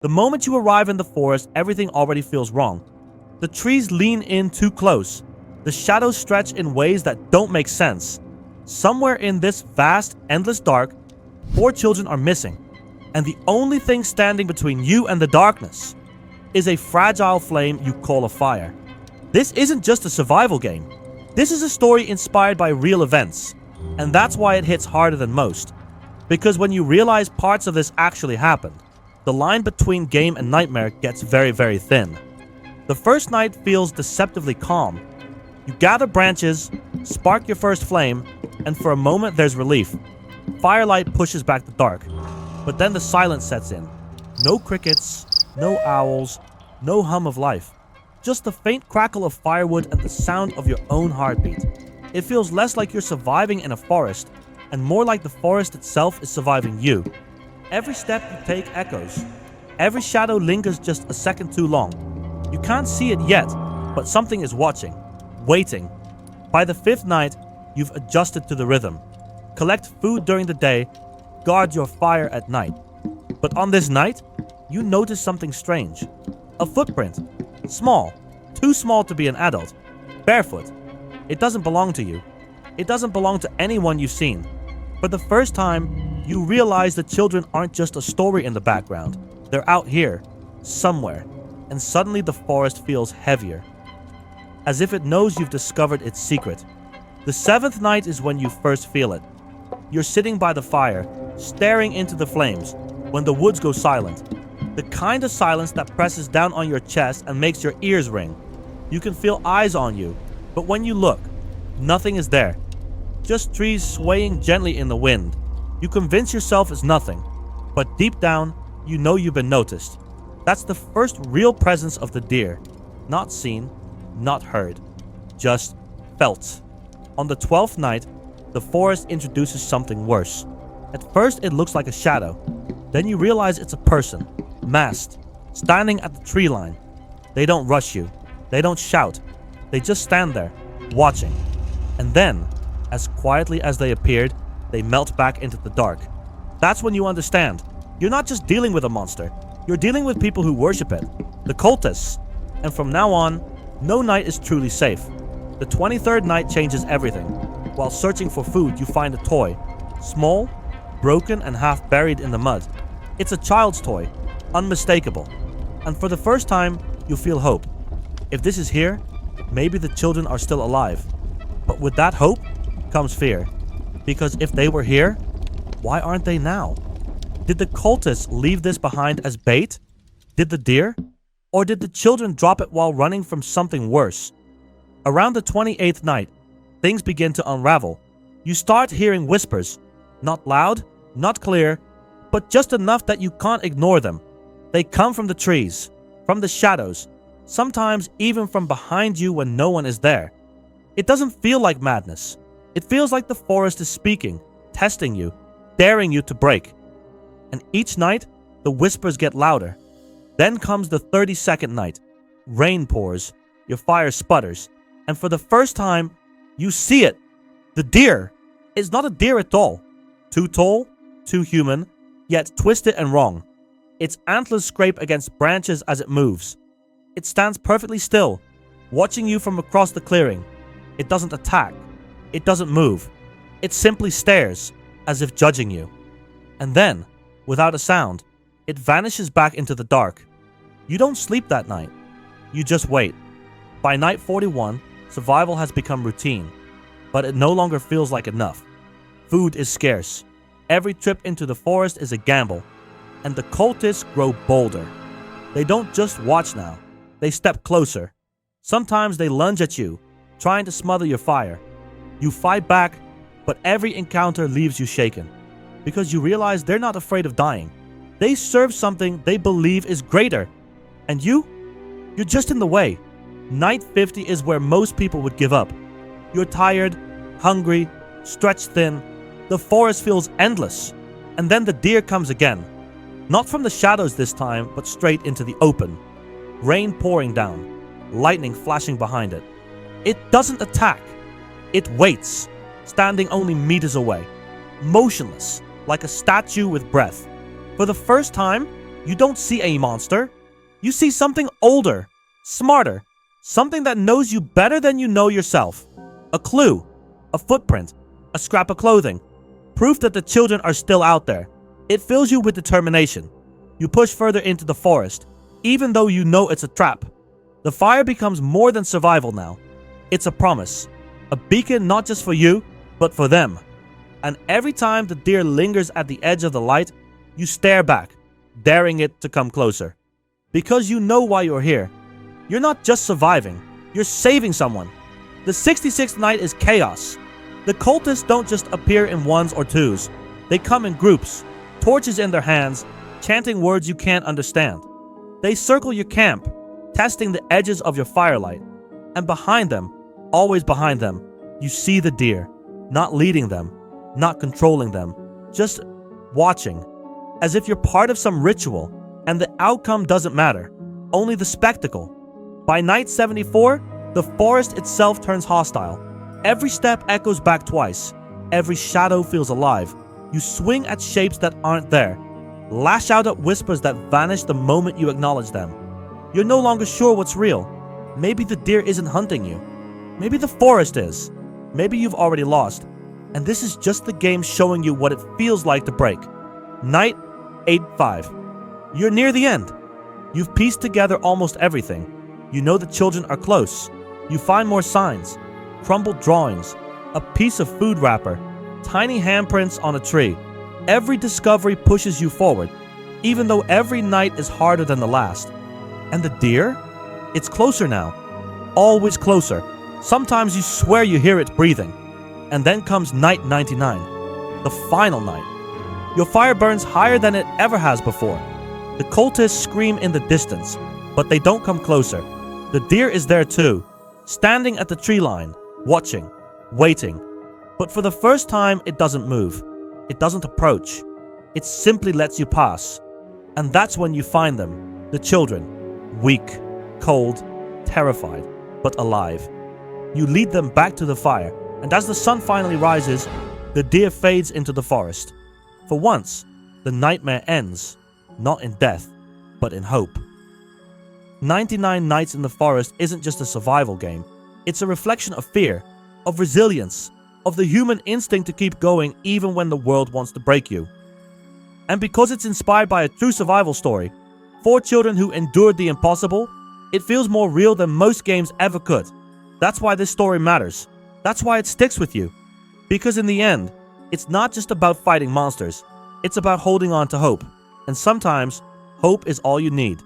The moment you arrive in the forest, everything already feels wrong. The trees lean in too close. The shadows stretch in ways that don't make sense. Somewhere in this vast, endless dark, 4 children are missing. And the only thing standing between you and the darkness is a fragile flame you call a fire. This isn't just a survival game. This is a story inspired by real events. And that's why it hits harder than most. Because when you realize parts of this actually happened, the line between game and nightmare gets very, very thin. The first night feels deceptively calm. You gather branches, spark your first flame, and for a moment there's relief. Firelight pushes back the dark. But then the silence sets in. No crickets, no owls, no hum of life. Just the faint crackle of firewood and the sound of your own heartbeat. It feels less like you're surviving in a forest, and more like the forest itself is surviving you. Every step you take echoes. Every shadow lingers just a second too long. You can't see it yet, but something is watching, waiting. By the 5th night, you've adjusted to the rhythm. Collect food during the day, guard your fire at night. But on this night, you notice something strange. A footprint. Small. Too small to be an adult. Barefoot. It doesn't belong to you. It doesn't belong to anyone you've seen. For the first time, you realize the children aren't just a story in the background. They're out here, somewhere, and suddenly the forest feels heavier. As if it knows you've discovered its secret. The 7th night is when you first feel it. You're sitting by the fire, staring into the flames, when the woods go silent. The kind of silence that presses down on your chest and makes your ears ring. You can feel eyes on you, but when you look, nothing is there. Just trees swaying gently in the wind. You convince yourself it's nothing, but deep down, you know you've been noticed. That's the first real presence of the deer. Not seen, not heard, just felt. On the 12th night, the forest introduces something worse. At first, it looks like a shadow. Then you realize it's a person, masked, standing at the tree line. They don't rush you. They don't shout. They just stand there, watching. And then, as quietly as they appeared, they melt back into the dark. That's when you understand. You're not just dealing with a monster. You're dealing with people who worship it. The cultists. And from now on, no night is truly safe. The 23rd night changes everything. While searching for food, you find a toy. Small, broken, and half buried in the mud. It's a child's toy. Unmistakable. And for the first time, you feel hope. If this is here, maybe the children are still alive. But with that hope comes fear. Because if they were here, why aren't they now? Did the cultists leave this behind as bait? Did the deer? Or did the children drop it while running from something worse? Around the 28th night, things begin to unravel. You start hearing whispers. Not loud, not clear, but just enough that you can't ignore them. They come from the trees, from the shadows, sometimes even from behind you when no one is there. It doesn't feel like madness. It feels like the forest is speaking, testing you, daring you to break. And each night, the whispers get louder. Then comes the 32nd night. Rain pours, your fire sputters, and for the first time, you see it. The deer. It's not a deer at all. Too tall, too human, yet twisted and wrong. Its antlers scrape against branches as it moves. It stands perfectly still, watching you from across the clearing. It doesn't attack. It doesn't move. It simply stares, as if judging you. And then, without a sound, it vanishes back into the dark. You don't sleep that night. You just wait. By night 41, survival has become routine, but it no longer feels like enough. Food is scarce. Every trip into the forest is a gamble, and the cultists grow bolder. They don't just watch now. They step closer. Sometimes they lunge at you, trying to smother your fire. You fight back, but every encounter leaves you shaken, because you realize they're not afraid of dying. They serve something they believe is greater. And you're just in the way. Night 50 is where most people would give up. You're tired, hungry, stretched thin. The forest feels endless. And then the deer comes again. Not from the shadows this time, but straight into the open. Rain pouring down, lightning flashing behind it. It doesn't attack. It waits, standing only meters away. Motionless, like a statue with breath. For the first time, You don't see a monster. You see something older, smarter, something that knows you better than you know yourself. A clue, a footprint, a scrap of clothing, proof that the children are still out there. It fills you with determination. You push further into the forest, even though you know it's a trap. The fire becomes more than survival now. It's a promise, a beacon not just for you, but for them. And every time the deer lingers at the edge of the light, you stare back, daring it to come closer. Because you know why you're here. You're not just surviving, you're saving someone. The 66th night is chaos. The cultists don't just appear in ones or twos. They come in groups, torches in their hands, chanting words you can't understand. They circle your camp, testing the edges of your firelight. And behind them, always behind them, you see the deer, not leading them, not controlling them, just watching, as if you're part of some ritual, and the outcome doesn't matter, only the spectacle. By night 74, the forest itself turns hostile. Every step echoes back twice. Every shadow feels alive. You swing at shapes that aren't there. Lash out at whispers that vanish the moment you acknowledge them. You're no longer sure what's real. Maybe the deer isn't hunting you. Maybe the forest is. Maybe you've already lost. And this is just the game showing you what it feels like to break. Night 8-5. You're near the end. You've pieced together almost everything. You know the children are close. You find more signs. Crumbled drawings. A piece of food wrapper. Tiny handprints on a tree. Every discovery pushes you forward, even though every night is harder than the last. And the deer? It's closer now. Always closer. Sometimes you swear you hear it breathing. And then comes night 99. The final night. Your fire burns higher than it ever has before. The cultists scream in the distance, but they don't come closer. The deer is there too, standing at the tree line, watching, waiting. But for the first time, it doesn't move. It doesn't approach. It simply lets you pass. And that's when you find them, the children, weak, cold, terrified, but alive. You lead them back to the fire, and as the sun finally rises, the deer fades into the forest. For once, the nightmare ends, not in death, but in hope. 99 Nights in the Forest isn't just a survival game. It's a reflection of fear, of resilience, of the human instinct to keep going even when the world wants to break you. And because it's inspired by a true survival story, 4 children who endured the impossible, it feels more real than most games ever could. That's why this story matters. That's why it sticks with you. Because in the end, it's not just about fighting monsters. It's about holding on to hope. And sometimes, hope is all you need.